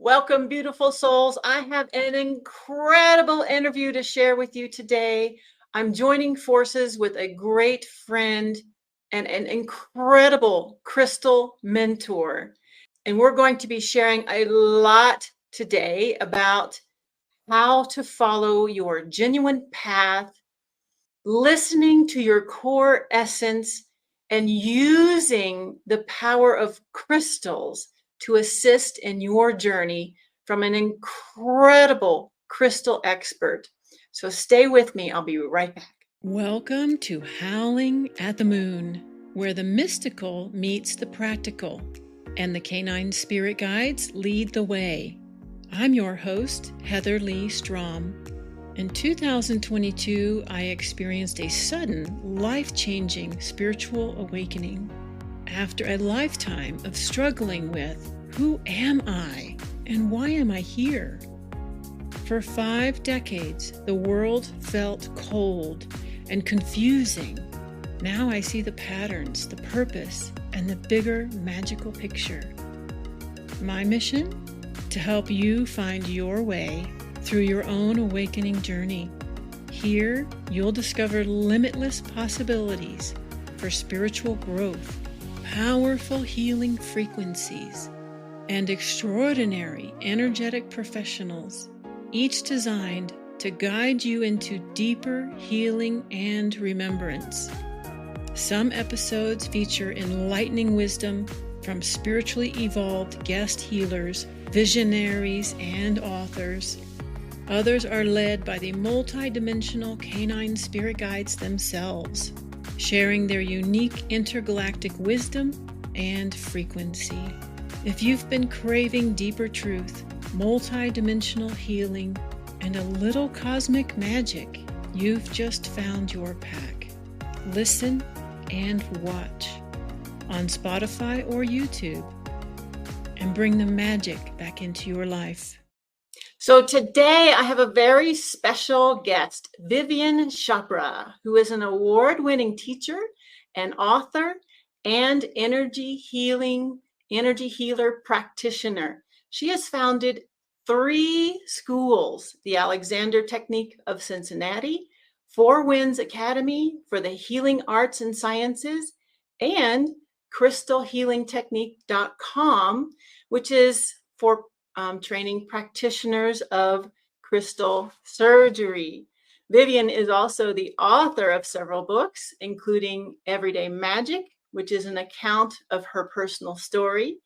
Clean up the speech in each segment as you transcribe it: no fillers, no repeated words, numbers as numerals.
Welcome, beautiful souls. I have an incredible interview to share with you today. I'm joining forces with a great friend and an incredible crystal mentor. And we're going to be sharing a lot today about how to follow your genuine path, listening to your core essence, and using the power of crystals to assist in your journey from an incredible crystal expert. So stay with me. I'll be right back. Welcome to Howling at the Moon, where the mystical meets the practical, and the canine spirit guides lead the way. I'm your host, Heatherleigh Strom. In 2022, I experienced a sudden, life-changing spiritual awakening. After a lifetime of struggling with, who am I and why am I here? For 5 decades, the world felt cold and confusing. Now I see the patterns, the purpose, and the bigger magical picture. My mission? To help you find your way through your own awakening journey. Here, you'll discover limitless possibilities for spiritual growth, powerful healing frequencies, and extraordinary energetic professionals, each designed to guide you into deeper healing and remembrance. Some episodes feature enlightening wisdom from spiritually evolved guest healers, visionaries, and authors. Others are led by the multidimensional canine spirit guides themselves, sharing their unique intergalactic wisdom and frequency. If you've been craving deeper truth, multidimensional healing, and a little cosmic magic, you've just found your pack. Listen and watch on Spotify or YouTube and bring the magic back into your life. So today I have a very special guest, Vivien Chapra, who is an award-winning teacher and author and energy healer practitioner. She has founded 3 schools: the Alexander Technique of Cincinnati, 4 Winds Academy for the Healing Arts and Sciences, and crystalhealingtechnique.com, which is for training practitioners of crystal surgery. Vivien is also the author of several books, including Everyday Magic, which is an account of her personal story,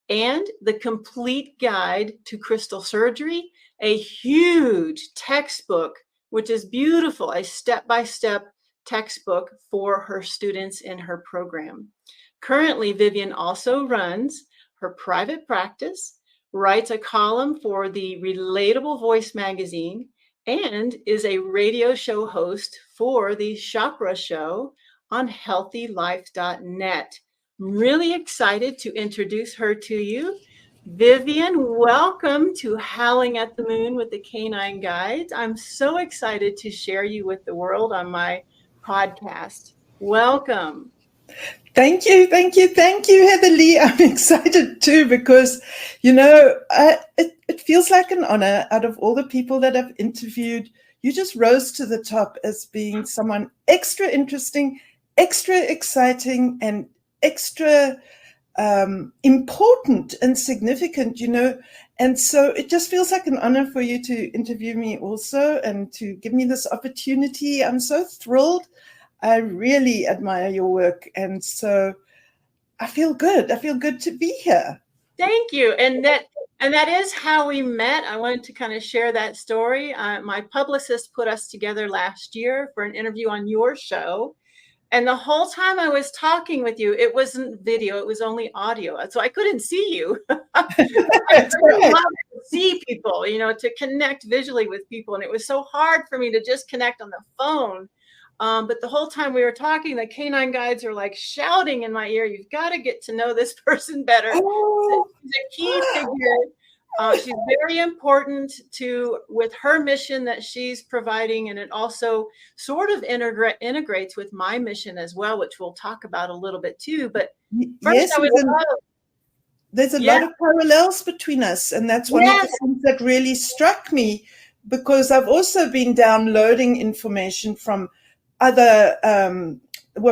and The Complete Guide to Crystal Surgery, a huge textbook, which is beautiful, a step-by-step textbook for her students in her program. Currently, Vivien also runs her private practice, writes a column for the Relatable Voice magazine, and is a radio show host for the Chapra Show on healthylife.net. I'm really excited to introduce her to you. Vivien, welcome to Howling at the Moon with the Canine Guides. I'm so excited to share you with the world on my podcast. Welcome. Thank you, Heatherleigh. I'm excited too because, it feels like an honor. Out of all the people that I've interviewed, you just rose to the top as being someone extra interesting, extra exciting, and extra important and significant, And so it just feels like an honor for you to interview me also and to give me this opportunity. I'm so thrilled. I really admire your work. And so I feel good. I feel good to be here. Thank you. And that is how we met. I wanted to kind of share that story. My publicist put us together last year for an interview on your show. And the whole time I was talking with you, it wasn't video, it was only audio. So I couldn't see you. I love to see people, to connect visually with people. And it was so hard for me to just connect on the phone. But the whole time we were talking, the canine guides are like shouting in my ear, "You've got to get to know this person better." Oh. She's a key figure. She's very important with her mission that she's providing, and it also sort of integrates with my mission as well, which we'll talk about a little bit too. But first, there's a Yeah. lot of parallels between us. And that's one of the Yes. things that really struck me, because I've also been downloading information from other,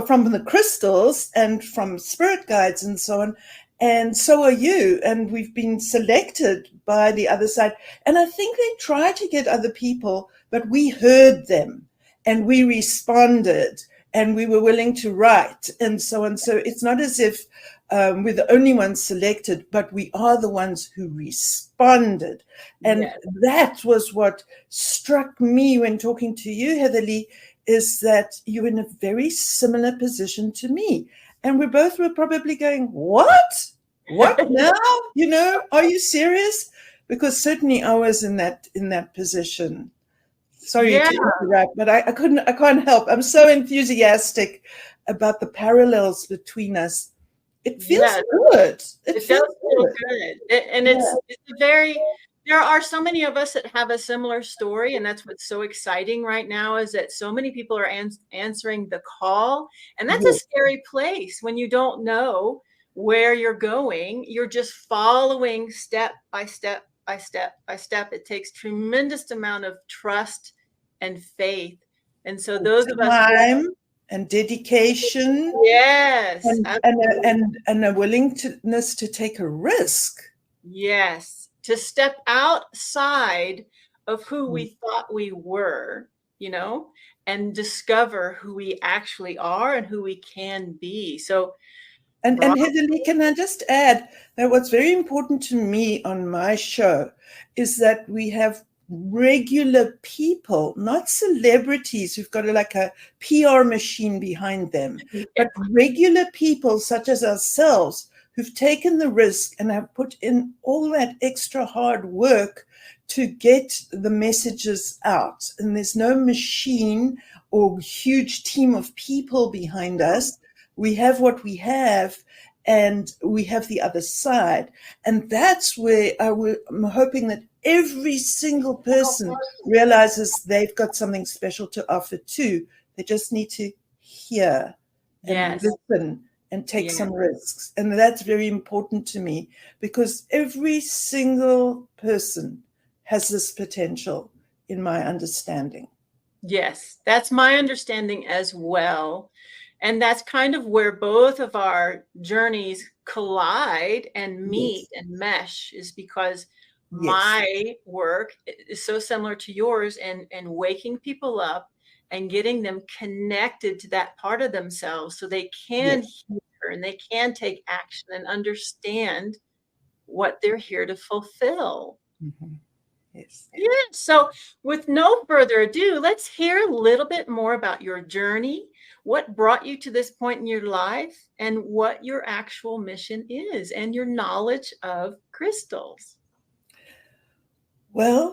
from the crystals and from spirit guides and so on. And so are you. And we've been selected by the other side. And I think they tried to get other people, but we heard them and we responded and we were willing to write and so on. So it's not as if we're the only ones selected, but we are the ones who responded. And Yes. that was what struck me when talking to you, Heatherleigh, is that you're in a very similar position to me. And we both were probably going, what? What now? You know, are you serious? Because certainly I was in that position. Sorry Yeah. to interrupt, but I can't help. I'm so enthusiastic about the parallels between us. It feels Yes. good. It does feels feel good. And it's a very, there are so many of us that have a similar story. And that's what's so exciting right now, is that so many people are answering the call. And that's a Yes. scary place when you don't know where you're going. You're just following step by step by step by step. It takes tremendous amount of trust and faith. And so those of us who, Time and dedication yes, and a willingness to take a risk. yes, to step outside of who we thought we were, you know, and discover who we actually are and who we can be. So, And Heatherleigh, can I just add that what's very important to me on my show is that we have regular people, not celebrities who've got like a PR machine behind them, but regular people such as ourselves who've taken the risk and have put in all that extra hard work to get the messages out. And there's no machine or huge team of people behind us. We have what we have, and we have the other side. And that's where I'm hoping that every single person realizes they've got something special to offer too. They just need to hear and listen and take some risks. And that's very important to me, because every single person has this potential, in my understanding. Yes, that's my understanding as well. And that's kind of where both of our journeys collide and meet and mesh, is because my work is so similar to yours, and waking people up and getting them connected to that part of themselves so they can hear and they can take action and understand what they're here to fulfill. Mm-hmm. Yes. Yeah. So with no further ado, let's hear a little bit more about your journey, what brought you to this point in your life, and what your actual mission is, and your knowledge of crystals. Well,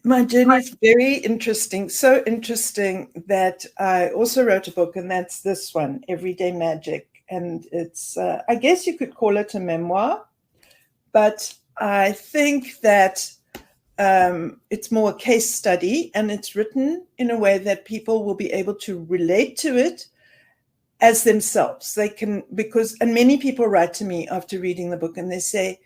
my journey is very interesting. So interesting that I also wrote a book, and that's this one, Everyday Magic. And it's, I guess you could call it a memoir, but I think that it's more a case study, and it's written in a way that people will be able to relate to it as themselves. They can, and many people write to me after reading the book and they say,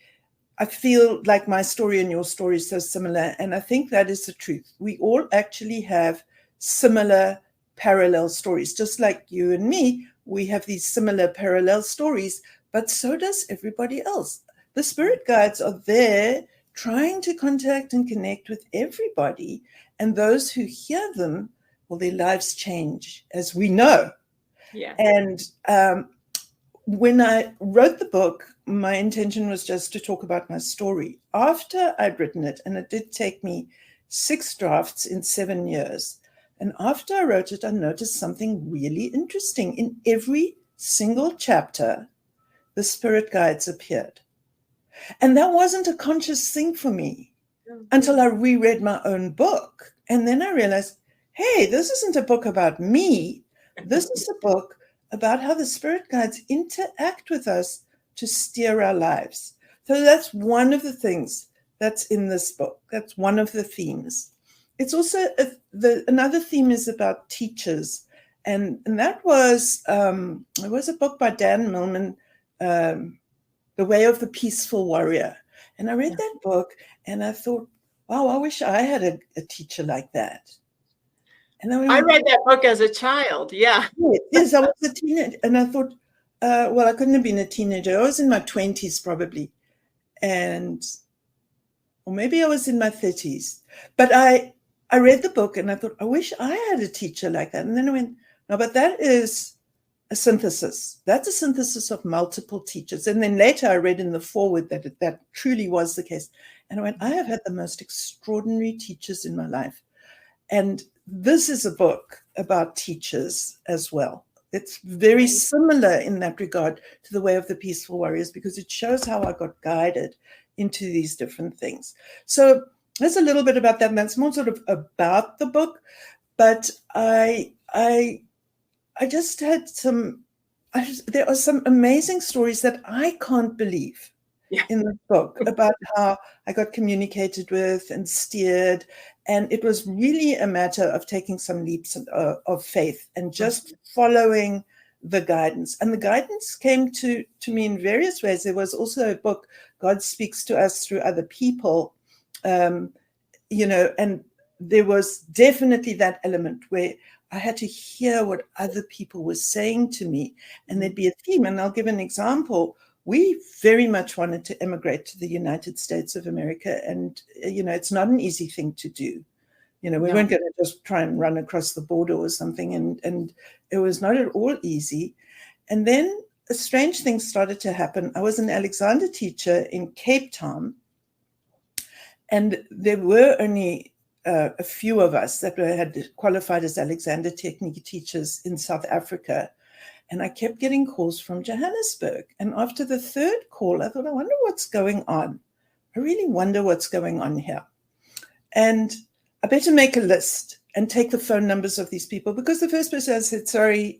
I feel like my story and your story is so similar. And I think that is the truth. We all actually have similar parallel stories. Just like you and me, we have these similar parallel stories, but so does everybody else. The spirit guides are there trying to contact and connect with everybody. And those who hear them, well, their lives change, as we know. Yeah. And when I wrote the book, my intention was just to talk about my story. After I'd written it, and it did take me 6 drafts in 7 years, and after I wrote it, I noticed something really interesting. In every single chapter, the spirit guides appeared. And that wasn't a conscious thing for me until I reread my own book. And then I realized, hey, this isn't a book about me. This is a book about how the spirit guides interact with us to steer our lives. So that's one of the things that's in this book. That's one of the themes. It's also, another theme is about teachers. And that was, it was a book by Dan Millman, The Way of the Peaceful Warrior. And I read that book and I thought, wow, I wish I had a teacher like that. And I read that book as a child. Yeah. Yes, I was a teenager. And I thought, well, I couldn't have been a teenager. I was in my 20s probably. Or maybe I was in my 30s. But I read the book and I thought, I wish I had a teacher like that. And then I went, no, but that is a synthesis. That's a synthesis of multiple teachers. And then later I read in the foreword that that truly was the case. And I went, I have had the most extraordinary teachers in my life. And this is a book about teachers as well. It's very similar in that regard to The Way of the Peaceful Warriors, because it shows how I got guided into these different things. So there's a little bit about that, and that's more sort of about the book. But I just had there are some amazing stories that I can't believe in the book about how I got communicated with and steered. And it was really a matter of taking some leaps of faith and just following the guidance. And the guidance came to me in various ways. There was also a book, God Speaks to Us Through Other People, and there was definitely that element where I had to hear what other people were saying to me, and there'd be a theme. And I'll give an example. We very much wanted to emigrate to the United States of America. And, it's not an easy thing to do. We weren't going to just try and run across the border or something. And it was not at all easy. And then a strange thing started to happen. I was an Alexander teacher in Cape Town. And there were only a few of us that had qualified as Alexander Technique teachers in South Africa. And I kept getting calls from Johannesburg. And after the third call, I thought, I wonder what's going on. I really wonder what's going on here. And I better make a list and take the phone numbers of these people, because the first person said, sorry,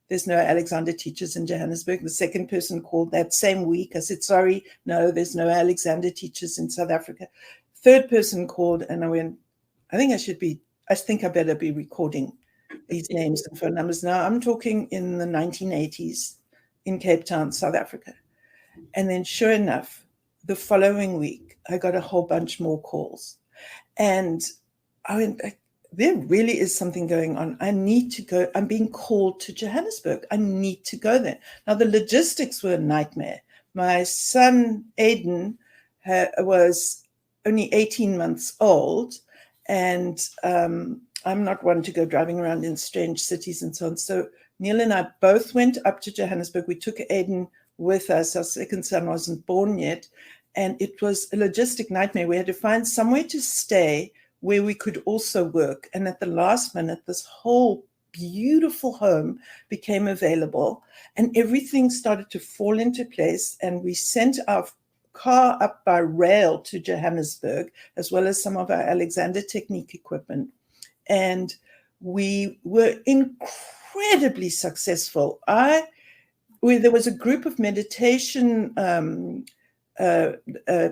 there's no Alexander teachers in Johannesburg. The second person called that same week. I said, sorry, no, there's no Alexander teachers in South Africa. Third person called and I went, I think I better be recording these names and phone numbers. Now I'm talking in the 1980s in Cape Town, South Africa. And then sure enough, the following week, I got a whole bunch more calls. And I went, there really is something going on. I need to go. I'm being called to Johannesburg. I need to go there. Now, the logistics were a nightmare. My son, Aiden, was only 18 months old. And I'm not one to go driving around in strange cities and so on. So Neil and I both went up to Johannesburg. We took Aiden with us. Our second son wasn't born yet. And it was a logistic nightmare. We had to find somewhere to stay where we could also work. And at the last minute, this whole beautiful home became available. And everything started to fall into place. And we sent our car up by rail to Johannesburg, as well as some of our Alexander Technique equipment. And we were incredibly successful. There was a group of meditation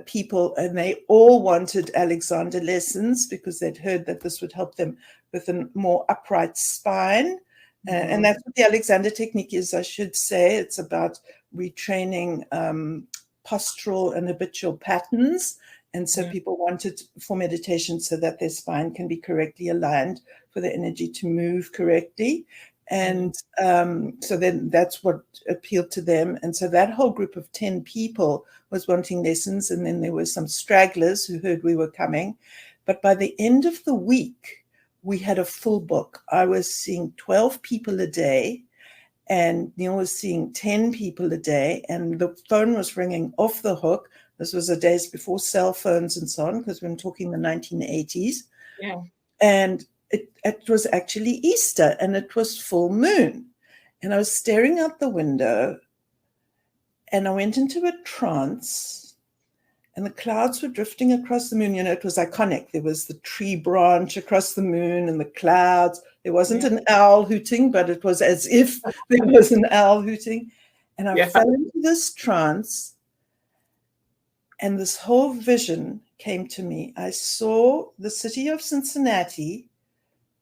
people, and they all wanted Alexander lessons because they'd heard that this would help them with a more upright spine. And that's what the Alexander Technique is, I should say. It's about retraining postural and habitual patterns. And so people wanted for meditation so that their spine can be correctly aligned for the energy to move correctly. And so then that's what appealed to them. And so that whole group of 10 people was wanting lessons. And then there were some stragglers who heard we were coming. But by the end of the week, we had a full book. I was seeing 12 people a day, and Neil was seeing 10 people a day. And the phone was ringing off the hook. This was the days before cell phones and so on, because we're talking the 1980s. Yeah. And it was actually Easter, and it was full moon. And I was staring out the window, and I went into a trance, and the clouds were drifting across the moon. It was iconic. There was the tree branch across the moon and the clouds. There wasn't an owl hooting, but it was as if there was an owl hooting. And I fell into this trance, and this whole vision came to me. I saw the city of Cincinnati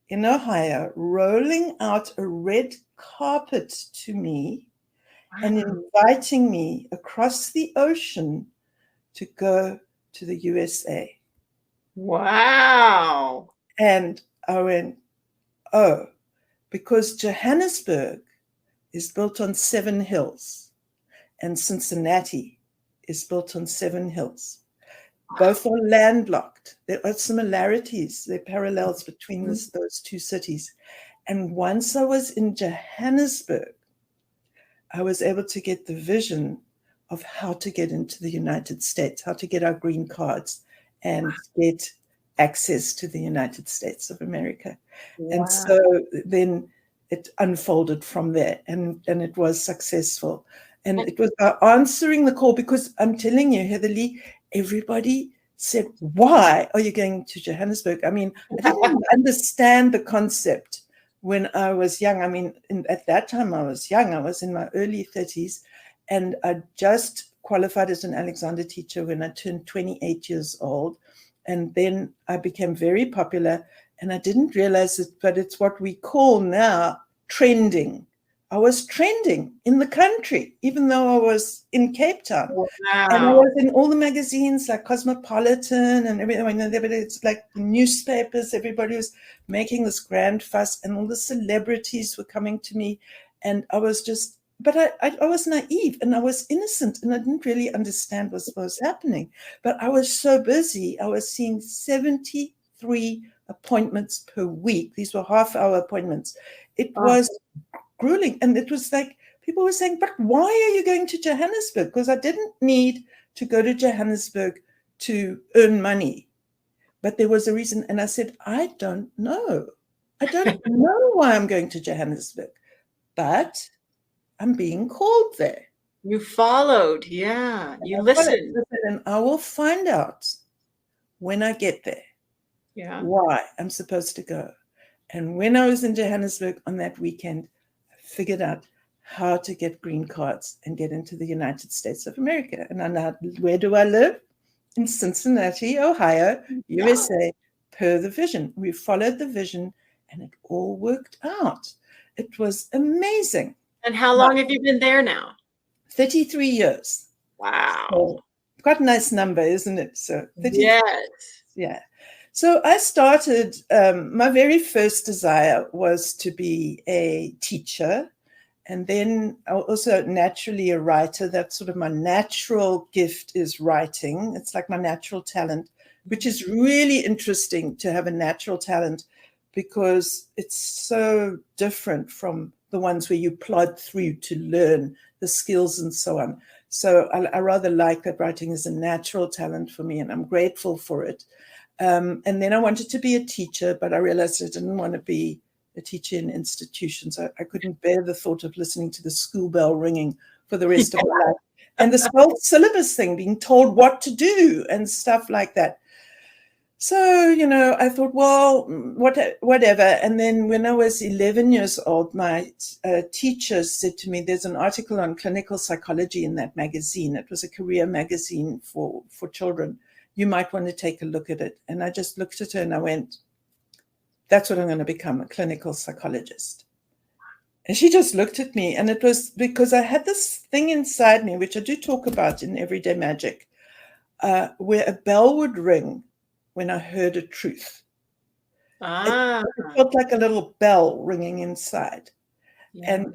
in Ohio rolling out a red carpet to me. and inviting me across the ocean to go to the USA. Wow. And I went, oh, because Johannesburg is built on 7 hills and Cincinnati is built on 7 hills. Both are landlocked. There are similarities, there are parallels between those two cities. And once I was in Johannesburg, I was able to get the vision of how to get into the United States, how to get our green cards and get access to the United States of America. Wow. And so then it unfolded from there, and it was successful. And it was answering the call, because I'm telling you, Heatherleigh, everybody said, why are you going to Johannesburg? I mean, I didn't understand the concept when I was young. I mean, at that time I was young. I was in my early 30s, and I just qualified as an Alexander teacher when I turned 28 years old. And then I became very popular, and I didn't realize it, but it's what we call now trending. I was trending in the country, even though I was in Cape Town. Wow. And I was in all the magazines like Cosmopolitan and everything. It's like newspapers. Everybody was making this grand fuss, and all the celebrities were coming to me. And I was just, but I was naive and I was innocent, and I didn't really understand what was happening. But I was so busy. I was seeing 73 appointments per week. These were half-hour appointments. It was grueling. And it was like, people were saying, but why are you going to Johannesburg? Because I didn't need to go to Johannesburg to earn money. But there was a reason. And I said, I don't know. I don't know why I'm going to Johannesburg, but I'm being called there. You followed. Yeah. You listened. And I will find out when I get there why I'm supposed to go. And when I was in Johannesburg on that weekend, figured out how to get green cards and get into the United States of America. And I know, where do I live? In Cincinnati, Ohio, USA, per the vision. We followed the vision, and it all worked out. It was amazing. And how long have you been there now? 33 years. Wow. So, quite a nice number, isn't it? So 33 yes. Yeah. So I started, my very first desire was to be a teacher, and then also naturally a writer. That's sort of my natural gift, is writing. It's like my natural talent, which is really interesting to have a natural talent, because it's so different from the ones where you plod through to learn the skills and so on. So I rather like that writing is a natural talent for me, and I'm grateful for it. And then I wanted to be a teacher, but I realized I didn't want to be a teacher in institutions. I couldn't bear the thought of listening to the school bell ringing for the rest of my life. And this whole syllabus thing, being told what to do and stuff like that. So, I thought, well, whatever. And then when I was 11 years old, my teacher said to me, there's an article on clinical psychology in that magazine. It was a career magazine for children. You might want to take a look at it. And I just looked at her and I went, that's what I'm going to become, a clinical psychologist. And she just looked at me, and it was because I had this thing inside me, which I do talk about in Everyday Magic, where a bell would ring when I heard a truth. It felt like a little bell ringing inside. Yeah. And,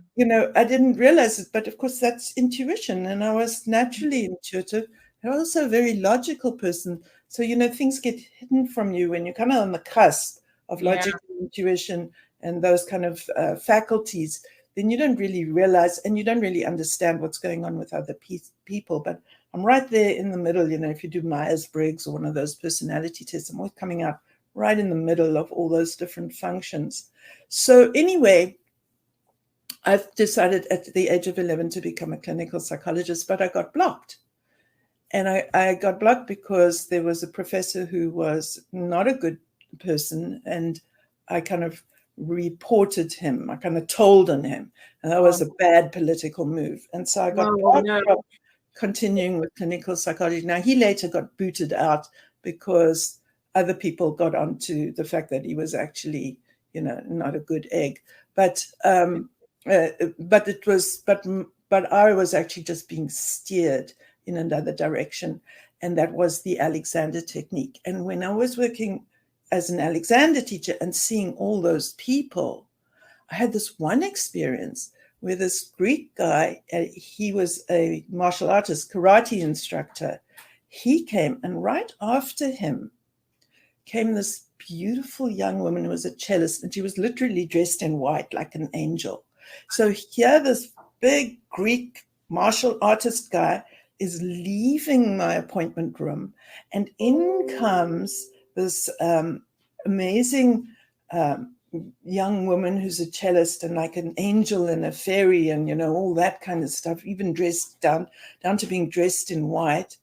I didn't realize it, but of course that's intuition. And I was naturally intuitive. I'm also a very logical person. So, things get hidden from you when you're kind of on the cusp of logic and intuition and those kind of faculties. Then you don't really realize, and you don't really understand what's going on with other people. But I'm right there in the middle. If you do Myers-Briggs or one of those personality tests, I'm always coming out right in the middle of all those different functions. So anyway, I've decided at the age of 11 to become a clinical psychologist, but I got blocked. And I got blocked because there was a professor who was not a good person, and I kind of reported him. I kind of told on him, and that was a bad political move. And so I got blocked from continuing with clinical psychology. Now, he later got booted out because other people got onto the fact that he was actually, not a good egg. But but I was actually just being steered in another direction. And that was the Alexander technique. And when I was working as an Alexander teacher and seeing all those people, I had this one experience where this Greek guy, he was a martial artist, karate instructor. He came, and right after him came this beautiful young woman who was a cellist, and she was literally dressed in white like an angel. So here this big Greek martial artist guy is leaving my appointment room, and in comes this amazing young woman who's a cellist and like an angel and a fairy and, you know, all that kind of stuff, even dressed down to being dressed in white.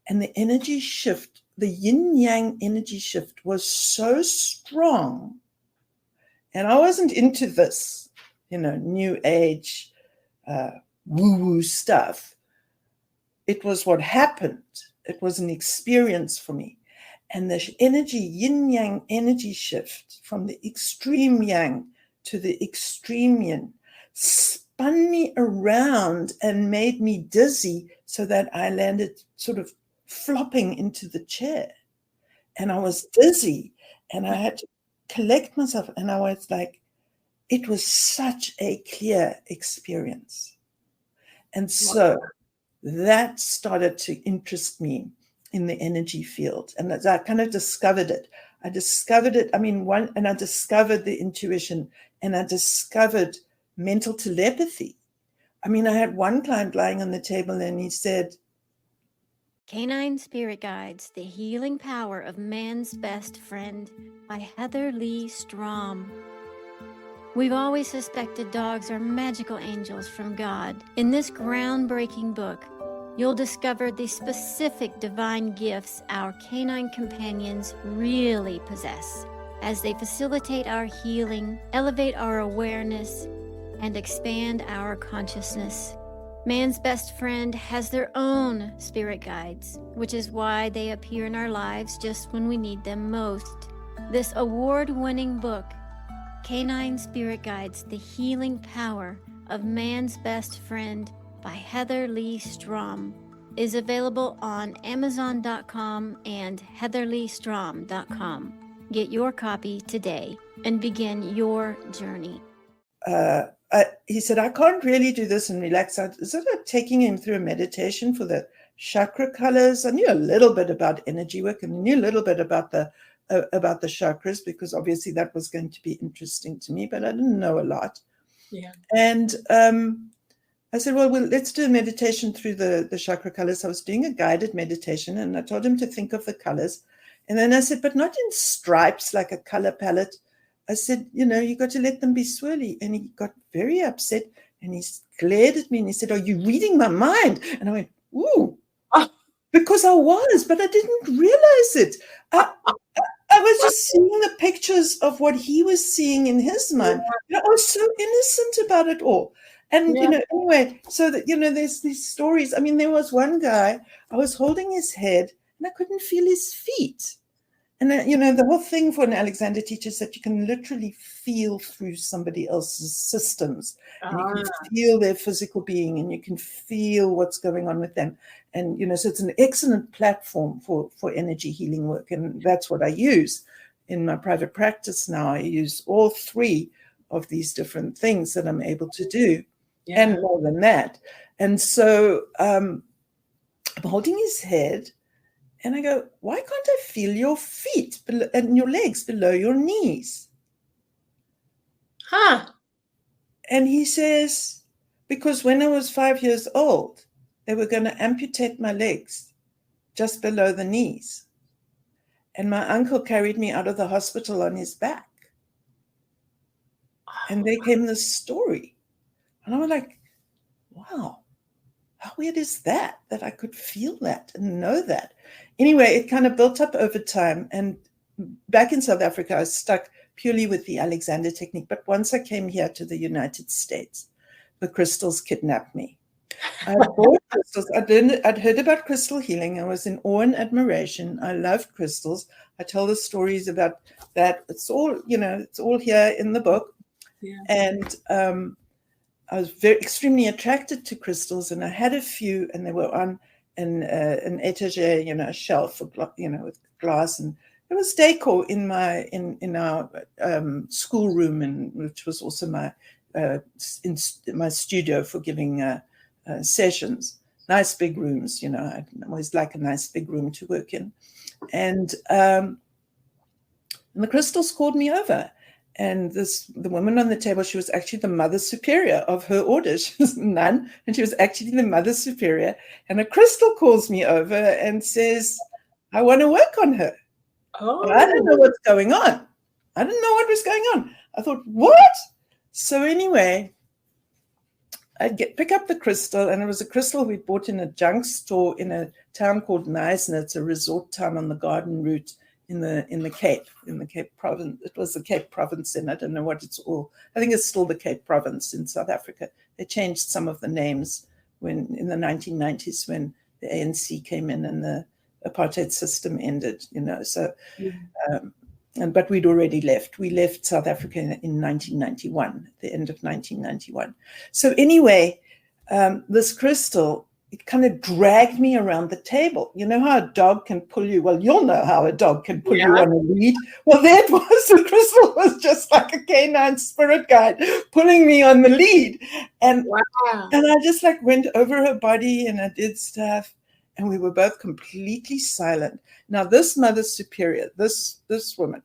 And the energy shift, the yin-yang energy shift was so strong. And I wasn't into this, you know, new age woo-woo stuff. It was what happened. It was an experience for me. And the energy, yin-yang energy shift from the extreme yang to the extreme yin spun me around and made me dizzy so that I landed sort of flopping into the chair. And I was dizzy and I had to collect myself. And I was like, it was such a clear experience. And so that started to interest me in the energy field. And as I kind of discovered it, I discovered the intuition, and I discovered mental telepathy. I mean, I had one client lying on the table and he said, Canine Spirit Guides, The Healing Power of Man's Best Friend by Heatherleigh Strom. We've always suspected dogs are magical angels from God. In this groundbreaking book, you'll discover the specific divine gifts our canine companions really possess as they facilitate our healing, elevate our awareness, and expand our consciousness. Man's best friend has their own spirit guides, which is why they appear in our lives just when we need them most. This award-winning book, Canine Spirit Guides, The Healing Power of Man's Best Friend by Heatherleigh Strom, is available on Amazon.com and HeatherleighStrom.com. Get your copy today and begin your journey. He said, I can't really do this and relax. I started taking him through a meditation for the chakra colors. I knew a little bit about energy work and knew a little bit about the chakras, because obviously that was going to be interesting to me, but I didn't know a lot. Yeah. And I said, well, let's do a meditation through the chakra colors. I was doing a guided meditation, and I told him to think of the colors. And then I said, but not in stripes like a color palette. I said, you know, you got to let them be swirly. And he got very upset, and he glared at me and he said, are you reading my mind? And I went, ooh, because I was, but I didn't realize it. I was just seeing the pictures of what he was seeing in his mind. You know, I was so innocent about it all. And, you know, anyway, so that, you know, there's these stories. I mean, there was one guy, I was holding his head and I couldn't feel his feet. And, you know, the whole thing for an Alexander teacher is that you can literally feel through somebody else's systems. And you can feel their physical being, and you can feel what's going on with them. And, you know, so it's an excellent platform for energy healing work. And that's what I use in my private practice now. I use all three of these different things that I'm able to do, and more than that. And so I'm holding his head, and I go, why can't I feel your feet and your legs below your knees? And he says, because when I was 5 years old, they were going to amputate my legs just below the knees. And my uncle carried me out of the hospital on his back. And there came this story. And I was like, wow, how weird is that I could feel that and know that? Anyway, it kind of built up over time. And back in South Africa, I was stuck purely with the Alexander technique. But once I came here to the United States, the crystals kidnapped me. I bought crystals. I'd heard about crystal healing. I was in awe and admiration. I loved crystals. I tell the stories about that. It's all, you know, it's all here in the book. Yeah. And I was extremely attracted to crystals, and I had a few, and they were on an etagere, a shelf, with glass, and there was decor in our schoolroom, and which was also my studio for giving sessions. Nice big rooms, I always like a nice big room to work in, and the crystals called me over. And the woman on the table, she was actually the mother superior of her order. She was a nun, and she was actually the mother superior. And a crystal calls me over and says, I want to work on her. Oh. I don't know what's going on. I didn't know what was going on. I thought, what? So anyway, I pick up the crystal, and it was a crystal we bought in a junk store in a town called Neisner. It's a resort town on the Garden Route in the Cape Province. It was the Cape Province then. I don't know what it's all. I think it's still the Cape Province in South Africa. They changed some of the names in the 1990s when the ANC came in and the apartheid system ended. So, but we'd already left. We left South Africa in 1991, the end of 1991. So anyway, this crystal, it kind of dragged me around the table. You know how a dog can pull you? Well, you'll know how a dog can pull you on a lead. Well, there it was. The crystal was just like a canine spirit guide pulling me on the lead. And, and I just went over her body and I did stuff. And we were both completely silent. Now, this mother superior, this woman,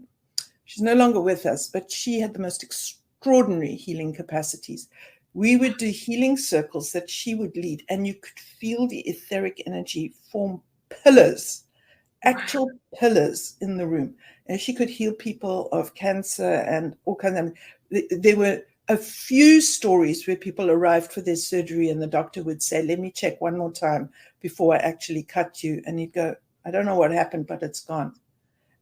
she's no longer with us, but she had the most extraordinary healing capacities. We would do healing circles that she would lead, and you could feel the etheric energy form pillars, actual pillars in the room. And she could heal people of cancer and all kinds of. There were a few stories where people arrived for their surgery, and the doctor would say, "Let me check one more time before I actually cut you." And he'd go, "I don't know what happened, but it's gone."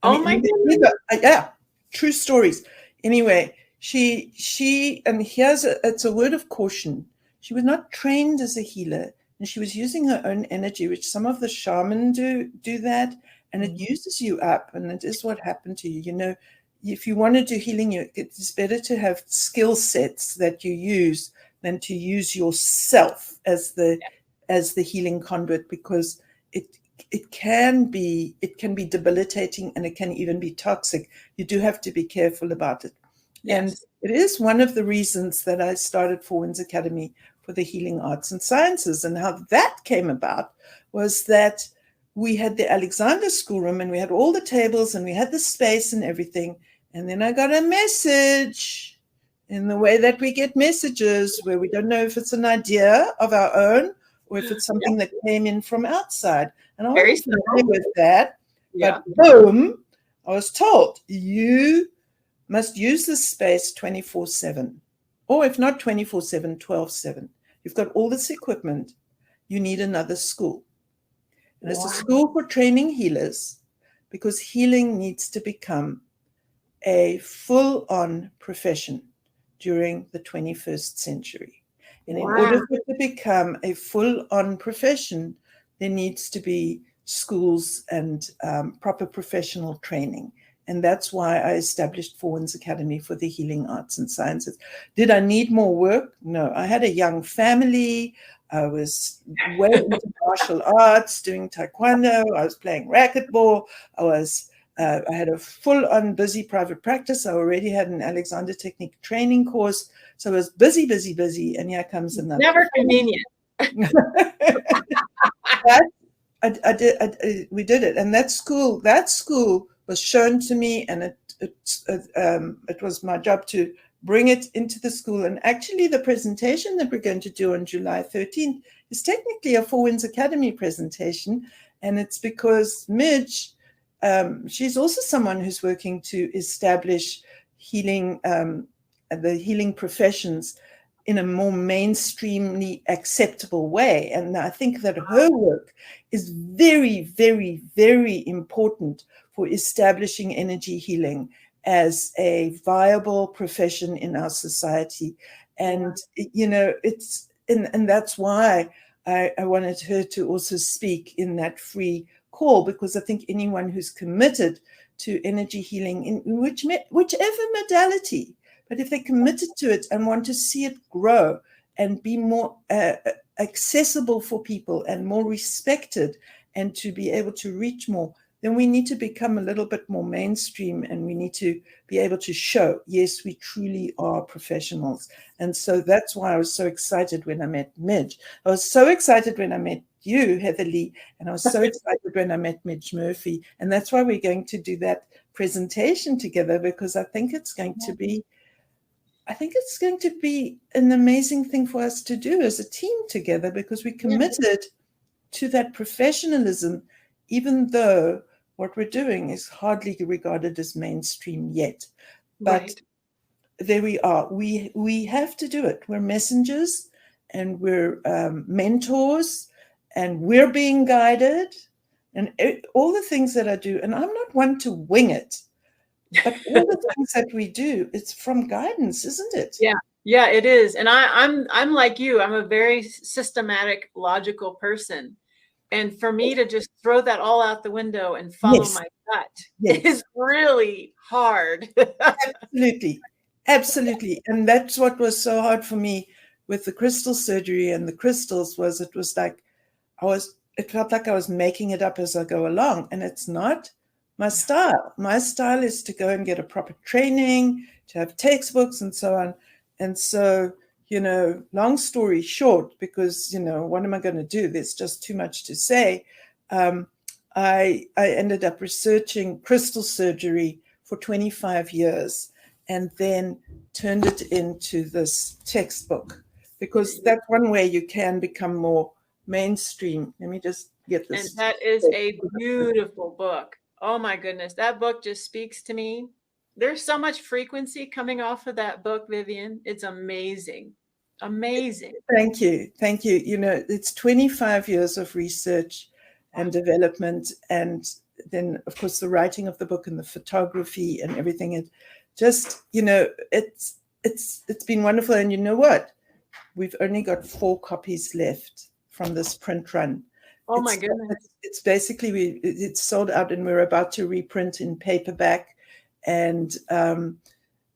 My goodness. Yeah, true stories. Anyway. She and it's a word of caution. She was not trained as a healer, and she was using her own energy, which some of the shaman do that, and it uses you up, and it is what happened to you. If you want to do healing, it's better to have skill sets that you use than to use yourself as the healing conduit, because it can be debilitating, and it can even be toxic. You do have to be careful about it. Yes. And it is one of the reasons that I started Four Winds Academy for the Healing Arts and Sciences. And how that came about was that we had the Alexander Schoolroom, and we had all the tables, and we had the space and everything. And then I got a message, in the way that we get messages, where we don't know if it's an idea of our own or if it's something that came in from outside. And I wasn't familiar with that. But boom, I was told, you must use this space 24/7, or if not 24/7, 12/7. You've got all this equipment. You need another school. And it's a school for training healers, because healing needs to become a full-on profession during the 21st century. And in order for it to become a full-on profession, there needs to be schools and proper professional training. And that's why I established Four Winds Academy for the Healing Arts and Sciences. Did I need more work? No. I had a young family. I was way into martial arts, doing taekwondo. I was playing racquetball. I had a full-on busy private practice. I already had an Alexander Technique training course. So I was busy. And here comes another. Never convenient. We did it. And that school was shown to me, and it was my job to bring it into the school. And actually, the presentation that we're going to do on July 13th is technically a Four Winds Academy presentation, and it's because Midge, she's also someone who's working to establish healing, the healing professions in a more mainstreamly acceptable way. And I think that her work is very, very, very important for establishing energy healing as a viable profession in our society. And, and that's why I wanted her to also speak in that free call, because I think anyone who's committed to energy healing in whichever modality, but if they're committed to it and want to see it grow and be more accessible for people and more respected, and to be able to reach more, then we need to become a little bit more mainstream, and we need to be able to show, yes, we truly are professionals. And so that's why I was so excited when I met Midge. I was so excited when I met you, Heatherleigh, and I was so excited when I met Midge Murphy. And that's why we're going to do that presentation together, because I think it's going to be an amazing thing for us to do as a team together, because we committed to that professionalism, even though what we're doing is hardly regarded as mainstream yet. But there we are. We have to do it. We're messengers, and we're mentors, and we're being guided, and all the things that I do. And I'm not one to wing it, but all the things that we do, it's from guidance, isn't it? Yeah, it is. And I'm like you. I'm a very systematic, logical person. And for me to just throw that all out the window and follow my gut is really hard. Absolutely. And that's what was so hard for me with the crystal surgery and the crystals, was it felt like I was making it up as I go along. And it's not my style. My style is to go and get a proper training, to have textbooks and so on. And so, long story short, because, what am I going to do? There's just too much to say. I ended up researching crystal surgery for 25 years and then turned it into this textbook, because that's one way you can become more mainstream. Let me just get this. And that is a beautiful book. Oh my goodness. That book just speaks to me. There's so much frequency coming off of that book, Vivien. It's amazing. Amazing. Thank you. It's 25 years of research and development, and then of course the writing of the book and the photography and everything. It just, it's been wonderful. And you know what? We've only got 4 copies left from this print run. Oh my goodness. It's basically, it's sold out, and we're about to reprint in paperback. And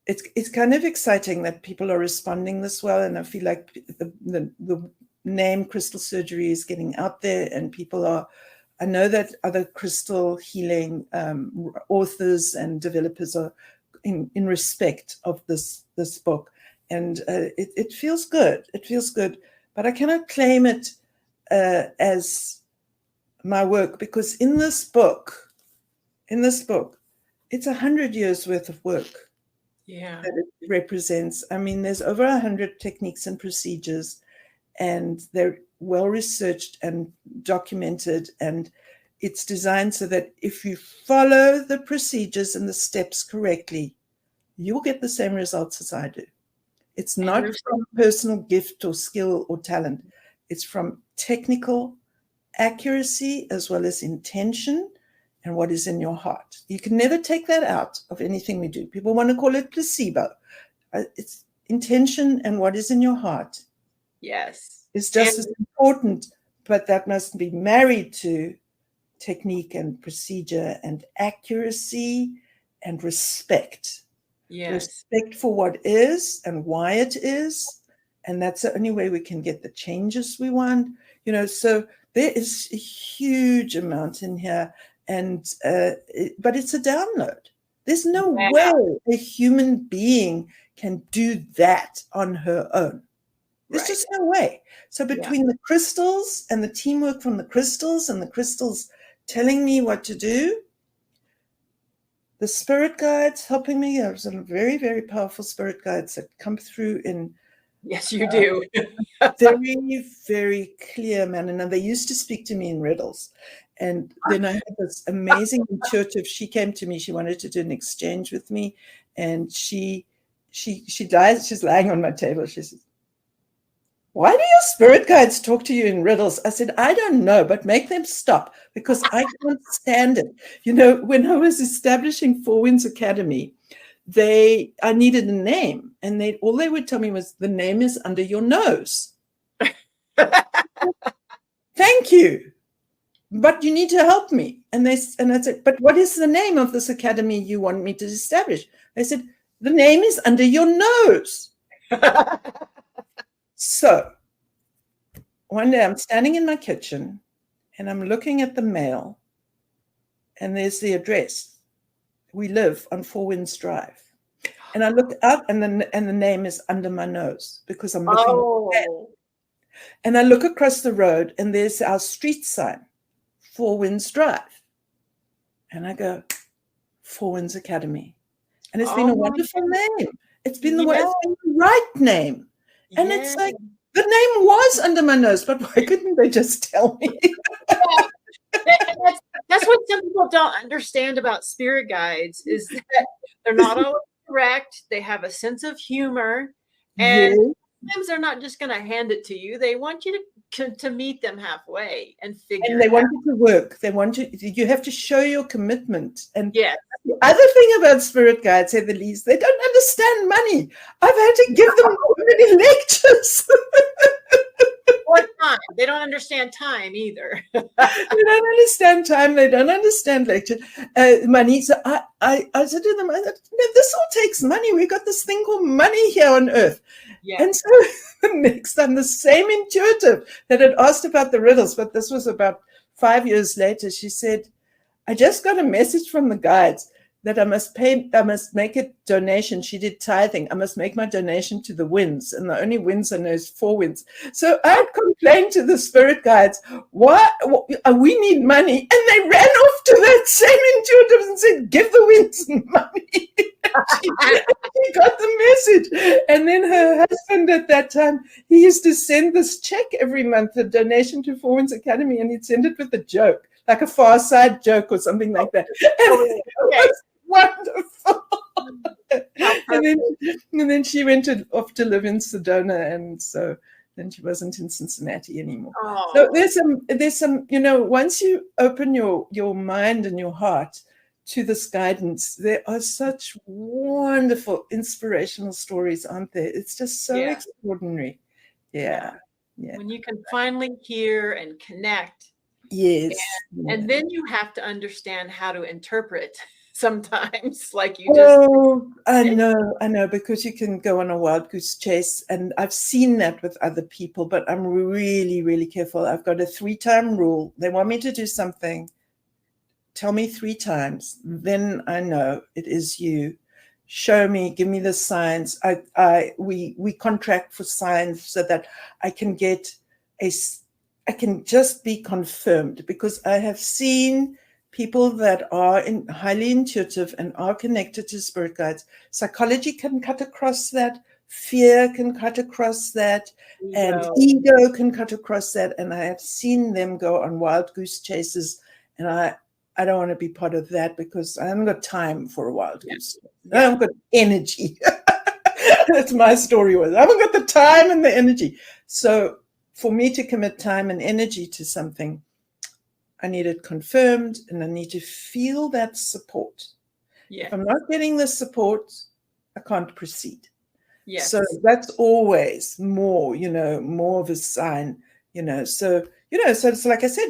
it's kind of exciting that people are responding this well. And I feel like the name crystal surgery is getting out there, and I know that other crystal healing authors and developers are in respect of this book. And it feels good. It feels good. But I cannot claim it as my work, because in this book, it's 100 years worth of work that it represents. I mean, there's over 100 techniques and procedures, and they're well researched and documented, and it's designed so that if you follow the procedures and the steps correctly, you'll get the same results as I do. It's not from personal gift or skill or talent. It's from technical accuracy as well as intention and what is in your heart. You can never take that out of anything we do. People want to call it placebo. It's intention and what is in your heart. Yes. It's just as important, but that must be married to technique and procedure and accuracy and respect. Yes. Respect for what is and why it is. And that's the only way we can get the changes we want. So there is a huge amount in here. And but it's a download. There's no way a human being can do that on her own. There's just no way. So between the crystals and the teamwork from the crystals and the crystals telling me what to do, the spirit guides helping me. There's some very, very powerful spirit guides that come through in yes, you do. very, very clear manner. And they used to speak to me in riddles. And then I had this amazing intuitive. She came to me. She wanted to do an exchange with me, and she dies. She's lying on my table. She says, "Why do your spirit guides talk to you in riddles?" I said, "I don't know, but make them stop, because I can't stand it." When I was establishing Four Winds Academy, I needed a name, and all they would tell me was, "The name is under your nose." Thank you, but you need to help me. And I said, "But what is the name of this academy you want me to establish?" They said, "The name is under your nose." So one day I'm standing in my kitchen and I'm looking at the mail, and there's the address. We live on Four Winds Drive. And I look out, and the name is under my nose because I'm looking at it. And I look across the road, and there's our street sign, Four Winds Drive. And I go, Four Winds Academy. And it's been a wonderful name. It's been the right name. And it's like, the name was under my nose, but why couldn't they just tell me? That's what some people don't understand about spirit guides, is that they're not always correct. They have a sense of humor, and sometimes they're not just going to hand it to you. They want you to meet them halfway and figure. And they want it to work. They want you have to show your commitment. And yes. The other thing about spirit guides, Heatherleigh, they don't understand money. I've had to give them many lectures. Or time. They don't understand time either. They don't understand time. They don't understand lecture money. So I said to them, no, this all takes money. We got this thing called money here on earth. Yeah. And so the next time, the same intuitive that had asked about the riddles, but this was about 5 years later, she said, I just got a message from the guides that I must make a donation. She did tithing. I must make my donation to the winds. And the only winds I know is Four Winds. So I complained to the spirit guides, we need money. And they ran off to that same intuitive and said, give the winds money. She got the message. And then her husband at that time, he used to send this check every month, a donation to Four Winds Academy, and he'd send it with a joke, like a Far Side joke or something like that. And it was wonderful. and then she went off to live in Sedona, and so then she wasn't in Cincinnati anymore. Oh. So there's some, once you open your mind and your heart to this guidance, there are such wonderful inspirational stories, aren't there? It's just so extraordinary. Yeah. When you can finally hear and connect. Yes. And then you have to understand how to interpret sometimes, like you just. I know, because you can go on a wild goose chase, and I've seen that with other people, but I'm really, really careful. I've got a 3-time rule. They want me to do something. Tell me 3 times. Then I know it is you. Show me, give me the signs. We contract for signs so that I can just be confirmed, because I have seen people that are highly intuitive and are connected to spirit guides. Psychology can cut across that. Fear can cut across that. And ego can cut across that. And I have seen them go on wild goose chases. And I don't want to be part of that, because I haven't got time for a wild goose. I haven't got energy. That's my story. I haven't got the time and the energy. So for me to commit time and energy to something, I need it confirmed, and I need to feel that support. Yes. If I'm not getting the support, I can't proceed. Yes. So that's always more of a sign, So it's like I said,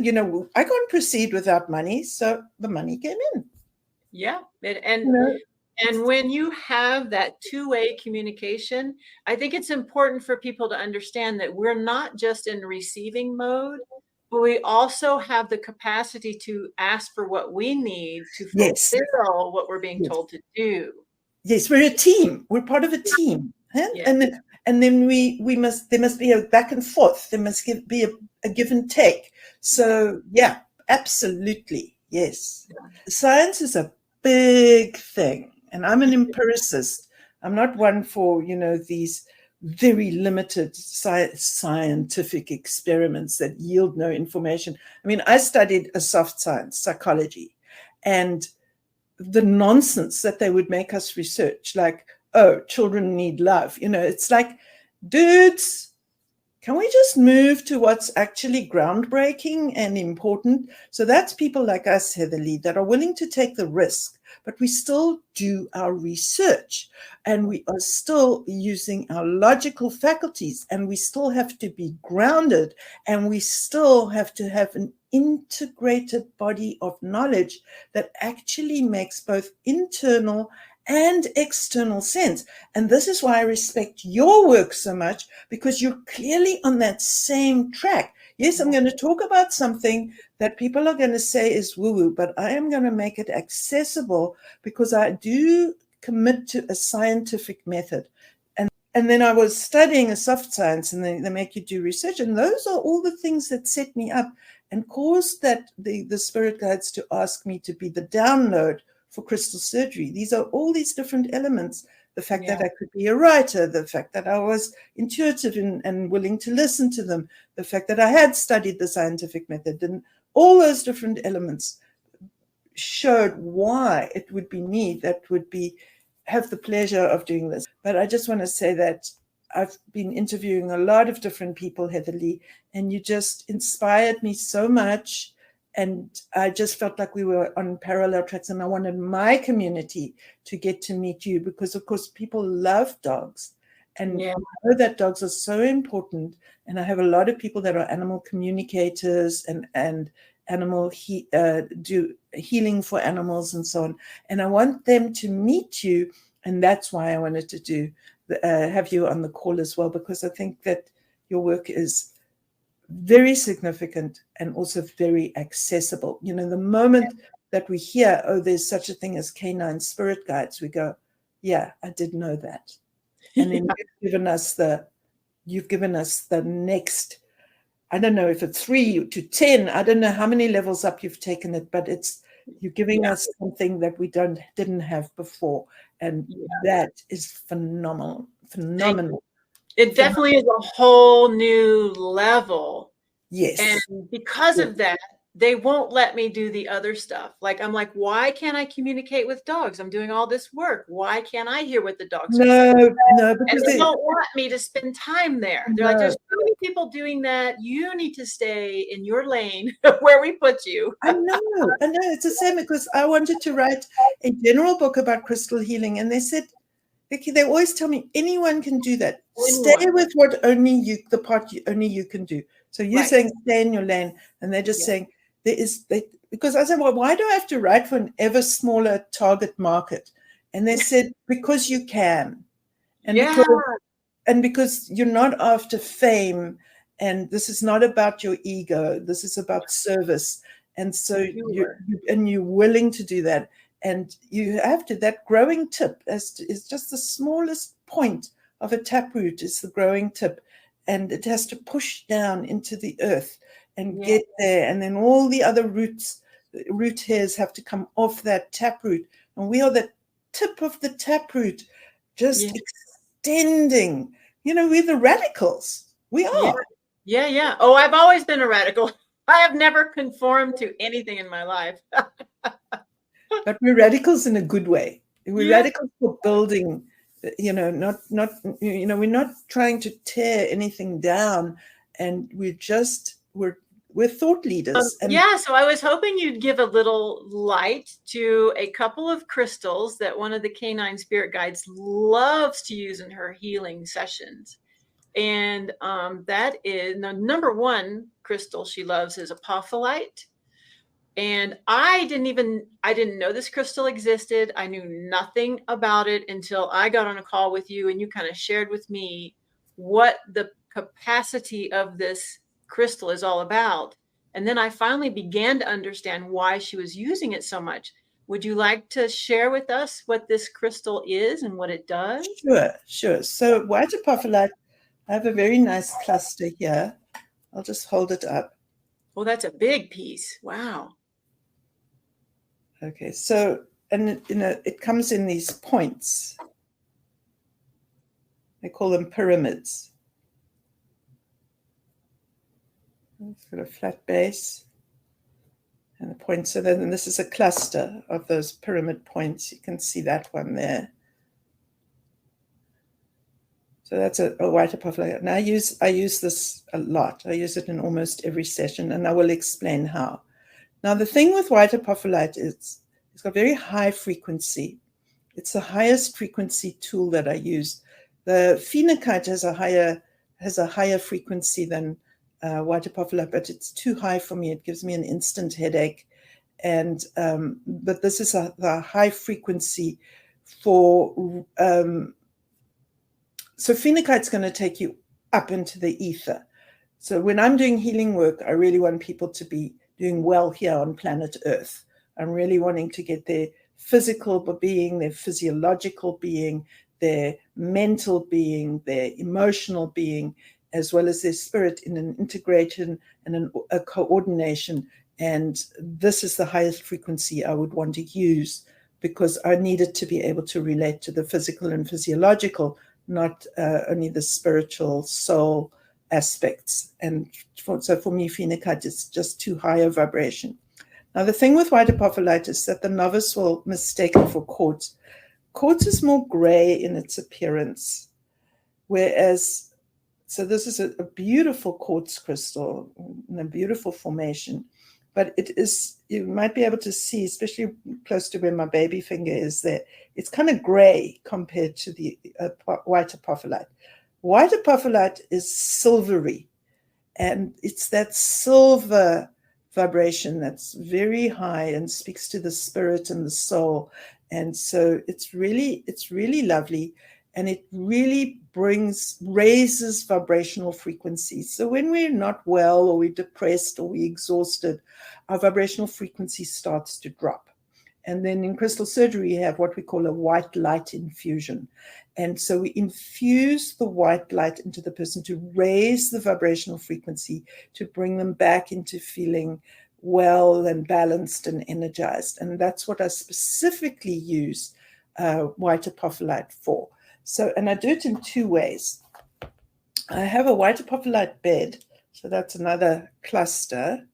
I can't proceed without money, so the money came in. Yeah, and when you have that two-way communication, I think it's important for people to understand that we're not just in receiving mode, but we also have the capacity to ask for what we need to fulfill what we're being told to do. Yes, we're a team. We're part of a team. Huh? Yes. And then there must be a back and forth. There must be a give and take. So yeah, absolutely. Yes. Science is a big thing. And I'm an empiricist. I'm not one for, these very limited scientific experiments that yield no information. I mean, I studied a soft science, psychology, and the nonsense that they would make us research, like, children need love. It's like, dudes, can we just move to what's actually groundbreaking and important? So that's people like us, Heatherleigh, that are willing to take the risk, but we still do our research, and we are still using our logical faculties, and we still have to be grounded, and we still have to have an integrated body of knowledge that actually makes both internal and external sense. And this is why I respect your work so much, because you're clearly on that same track. Yes, I'm going to talk about something that people are going to say is woo-woo, but I am going to make it accessible because I do commit to a scientific method. And then I was studying a soft science, and they make you do research. And those are all the things that set me up and caused that the spirit guides to ask me to be the download for crystal surgery. These are all these different elements. The fact that I could be a writer, the fact that I was intuitive and willing to listen to them, the fact that I had studied the scientific method, and all those different elements showed why it would be me that would have the pleasure of doing this. But I just want to say that I've been interviewing a lot of different people, Heatherleigh, and you just inspired me so much. And I just felt like we were on parallel tracks, and I wanted my community to get to meet you because, of course, people love dogs. And I know that dogs are so important. And I have a lot of people that are animal communicators and animal do healing for animals and so on. And I want them to meet you. And that's why I wanted to have you on the call as well, because I think that your work is very significant and also very accessible. You know, the moment that we hear, oh, there's such a thing as canine spirit guides, we go, yeah, I did know that. And then you've given us the next, I don't know if it's 3 to 10, I don't know how many levels up you've taken it, but you're giving us something that we didn't have before. And that is phenomenal. It definitely is a whole new level. Yes. And because of that, they won't let me do the other stuff. Like, I'm like, why can't I communicate with dogs? I'm doing all this work. Why can't I hear what the dogs are saying? No, because they don't want me to spend time there. They're like, there's so many people doing that. You need to stay in your lane where we put you. I know. It's the same, because I wanted to write a general book about crystal healing. And they said, they always tell me, anyone can do that. Stay with what only you can do. So you're saying stay in your lane, and they're just saying because I said, well, why do I have to write for an ever smaller target market? And they said, because you can, and because you're not after fame, and this is not about your ego. This is about service, and so you're willing to do that. And you have to, that growing tip is just the smallest point of a taproot is the growing tip. And it has to push down into the earth and get there. And then all the other root hairs have to come off that taproot. And we are the tip of the taproot, just extending. You know, we're the radicals. We are. Yeah. Oh, I've always been a radical. I have never conformed to anything in my life. But we're radicals in a good way. We're radicals for building, not we're not trying to tear anything down, and we're thought leaders. So I was hoping you'd give a little light to a couple of crystals that one of the canine spirit guides loves to use in her healing sessions. And that is number one crystal she loves is apophyllite. And I didn't know this crystal existed. I knew nothing about it until I got on a call with you, and you kind of shared with me what the capacity of this crystal is all about. And then I finally began to understand why she was using it so much. Would you like to share with us what this crystal is and what it does? Sure. So white apophyllite, I have a very nice cluster here. I'll just hold it up. Well, that's a big piece. Wow. Okay, so, and it comes in these points. They call them pyramids. It's got a flat base and the point. So then this is a cluster of those pyramid points. You can see that one there. So that's a white apophyllite. And I use this a lot. I use it in almost every session, and I will explain how. Now, the thing with white apophyllite is it's got very high frequency. It's the highest frequency tool that I use. The phenakite has a higher frequency than white apophyllite, but it's too high for me. It gives me an instant headache. And but this is the high frequency so phenocite's going to take you up into the ether. So when I'm doing healing work, I really want people to be doing well here on planet Earth. I'm really wanting to get their physical being, their physiological being, their mental being, their emotional being, as well as their spirit in an integration and a coordination. And this is the highest frequency I would want to use, because I needed to be able to relate to the physical and physiological, not only the spiritual soul aspects. And so for me, phenocite is just too high a vibration. Now, the thing with white apophyllite is that the novice will mistake it for quartz. Quartz is more gray in its appearance, whereas, so this is a beautiful quartz crystal in a beautiful formation, but it is, you might be able to see, especially close to where my baby finger is there, it's kind of gray compared to the white apophyllite. White apophyllite is silvery, and it's that silver vibration that's very high and speaks to the spirit and the soul. And so it's really lovely, and it really raises vibrational frequencies. So when we're not well, or we're depressed, or we're exhausted, our vibrational frequency starts to drop. And then in crystal surgery, we have what we call a white light infusion. And so we infuse the white light into the person to raise the vibrational frequency, to bring them back into feeling well and balanced and energized. And that's what I specifically use white apophyllite for. So, and I do it in two ways. I have a white apophyllite bed. So that's another cluster.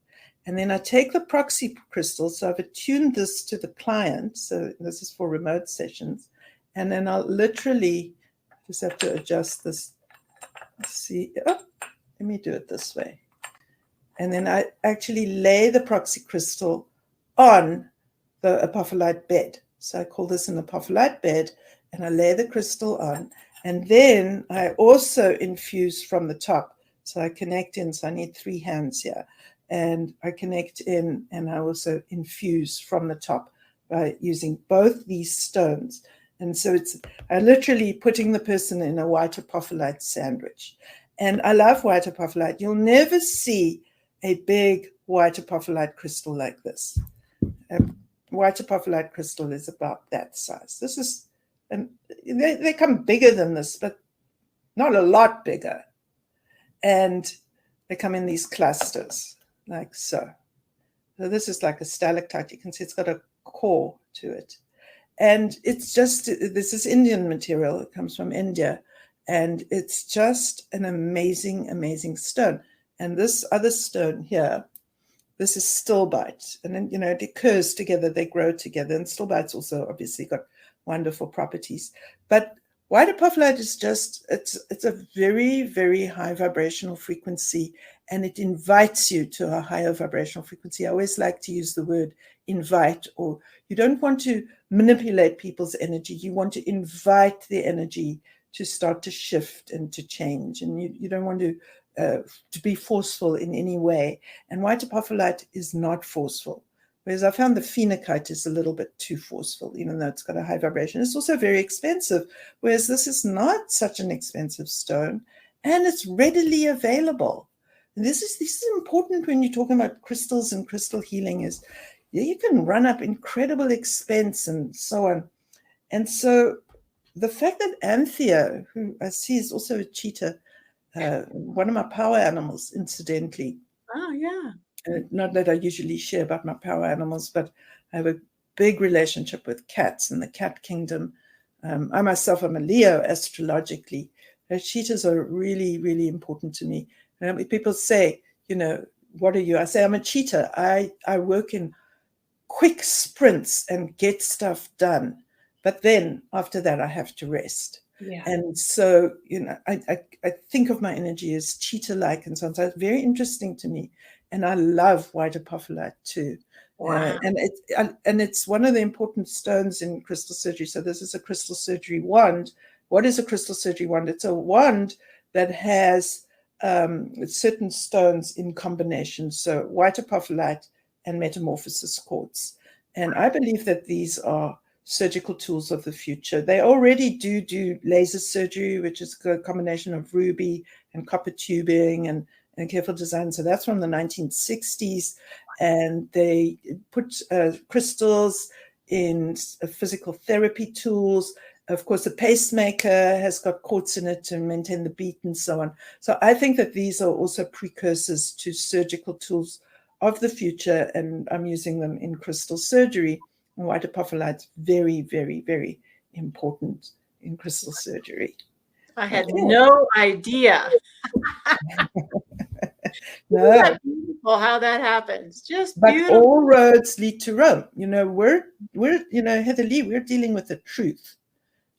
And then I take the proxy crystal. So I've attuned this to the client. So this is for remote sessions. And then I'll literally just have to adjust this. See, oh, let me do it this way. And then I actually lay the proxy crystal on the apophyllite bed. So I call this an apophyllite bed, and I lay the crystal on. And then I also infuse from the top. So I connect in. So I need 3 hands here. And I connect in, and I also infuse from the top by using both these stones. And so I'm literally putting the person in a white apophyllite sandwich. And I love white apophyllite. You'll never see a big white apophyllite crystal like this. A white apophyllite crystal is about that size. This is, and they come bigger than this, but not a lot bigger. And they come in these clusters, like so. So this is like a stalactite. You can see it's got a core to it. And it's just, this is Indian material. It comes from India. And it's just an amazing, amazing stone. And this other stone here, this is stilbite. And then, it occurs together, they grow together. And stilbite's also obviously got wonderful properties. But white apophyllite is just, it's a very, very high vibrational frequency, and it invites you to a higher vibrational frequency. I always like to use the word invite, or you don't want to manipulate people's energy. You want to invite the energy to start to shift and to change. And you don't want to be forceful in any way. And white apophyllite is not forceful. Whereas I found the phenocite is a little bit too forceful, even though it's got a high vibration. It's also very expensive, whereas this is not such an expensive stone, and it's readily available. And this is important when you're talking about crystals and crystal healing, is you can run up incredible expense and so on. And so the fact that Anthea, who I see is also a cheetah, one of my power animals, incidentally. Oh, yeah. Not that I usually share about my power animals, but I have a big relationship with cats in the cat kingdom. I myself am a Leo astrologically. Cheetahs are really, really important to me. People say, what are you? I say, I'm a cheetah. I work in quick sprints and get stuff done. But then after that, I have to rest. Yeah. And so, I think of my energy as cheetah-like and so on. So it's very interesting to me. And I love white apophyllite too. Wow. And it's one of the important stones in crystal surgery. So this is a crystal surgery wand. What is a crystal surgery wand? It's a wand that has certain stones in combination. So white apophyllite and metamorphosis quartz. And I believe that these are surgical tools of the future. They already do laser surgery, which is a combination of ruby and copper tubing and careful design. So that's from the 1960s. And they put crystals in physical therapy tools. Of course, the pacemaker has got quartz in it to maintain the beat and so on. So I think that these are also precursors to surgical tools of the future, and I'm using them in crystal surgery. And white apophyllite is very, very, very important in crystal surgery. I had no idea. No. Isn't that beautiful how that happens? Just but beautiful. all roads lead to Rome. We're Heatherleigh, we're dealing with the truth.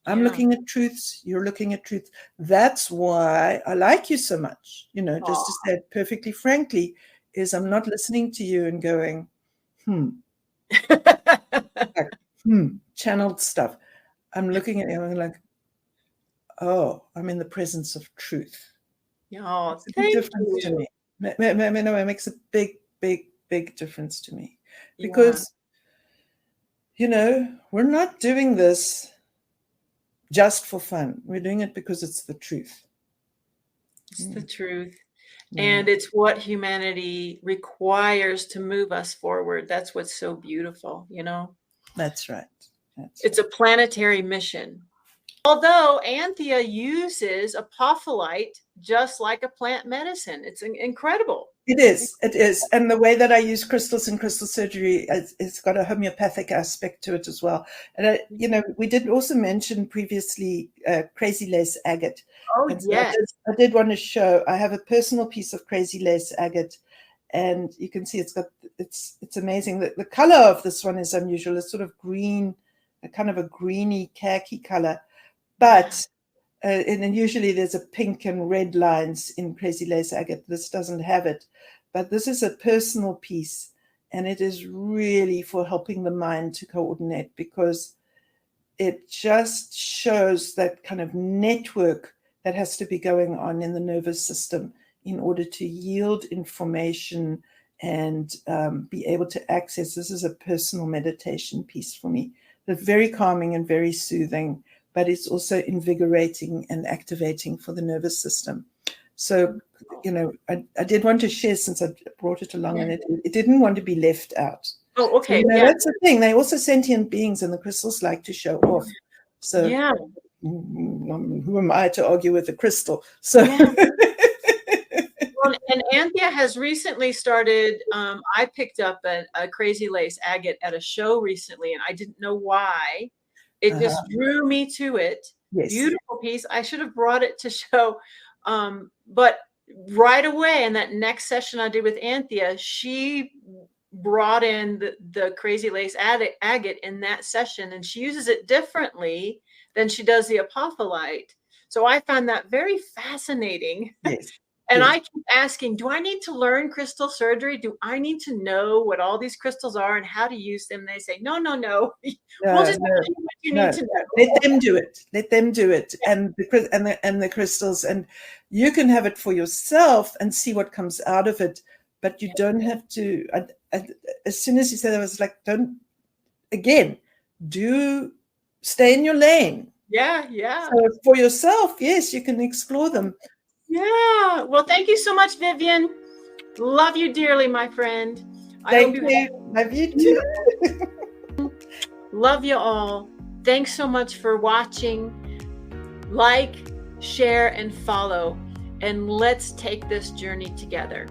I'm looking at truths, you're looking at truth. That's why I like you so much. Just to say it perfectly frankly, is I'm not listening to you and going, channeled stuff. I'm looking at you and I'm like, oh, I'm in the presence of truth. Oh, It's a big difference to me. It makes a big, big, big difference to me. Because, we're not doing this just for fun. We're doing it because it's the truth. It's the truth. And it's what humanity requires to move us forward. That's what's so beautiful, That's right. It's a planetary mission. Although Anthea uses apophyllite just like a plant medicine. It's incredible. It is. And the way that I use crystals in crystal surgery, it's got a homeopathic aspect to it as well. And, we did also mention previously crazy lace agate. Oh, so yes. I did want to show, I have a personal piece of crazy lace agate, and you can see it's amazing. The color of this one is unusual. It's sort of green, a kind of a greeny khaki color. But and then usually there's a pink and red lines in crazy lace agate. This doesn't have it, but this is a personal piece, and it is really for helping the mind to coordinate, because it just shows that kind of network that has to be going on in the nervous system in order to yield information and be able to access. This is a personal meditation piece for me. They're very calming and very soothing, but it's also invigorating and activating for the nervous system. So, I did want to share, since I brought it along, and it didn't want to be left out. Oh, okay. So, that's the thing. They're also sentient beings, and the crystals like to show off. So, who am I to argue with the crystal? So, Well, and Anthea has recently started. I picked up a crazy lace agate at a show recently, and I didn't know why. It just drew me to it. Yes. Beautiful piece. I should have brought it to show. But right away in that next session I did with Anthea, she brought in the crazy lace agate in that session, and she uses it differently than she does the apophyllite. So I found that very fascinating. Yes. And I keep asking, do I need to learn crystal surgery? Do I need to know what all these crystals are and how to use them? And they say, no. We'll just tell you what you need to know. Let them do it. Let them do it. And the crystals, and you can have it for yourself and see what comes out of it. But you don't have to. As soon as you said that, I was like, stay in your lane. Yeah. So for yourself, yes, you can explore them. Yeah. Well, thank you so much, Vivien. Love you dearly, my friend. Thank you. Love you too. Love you all. Thanks so much for watching. Like, share, and follow. And let's take this journey together.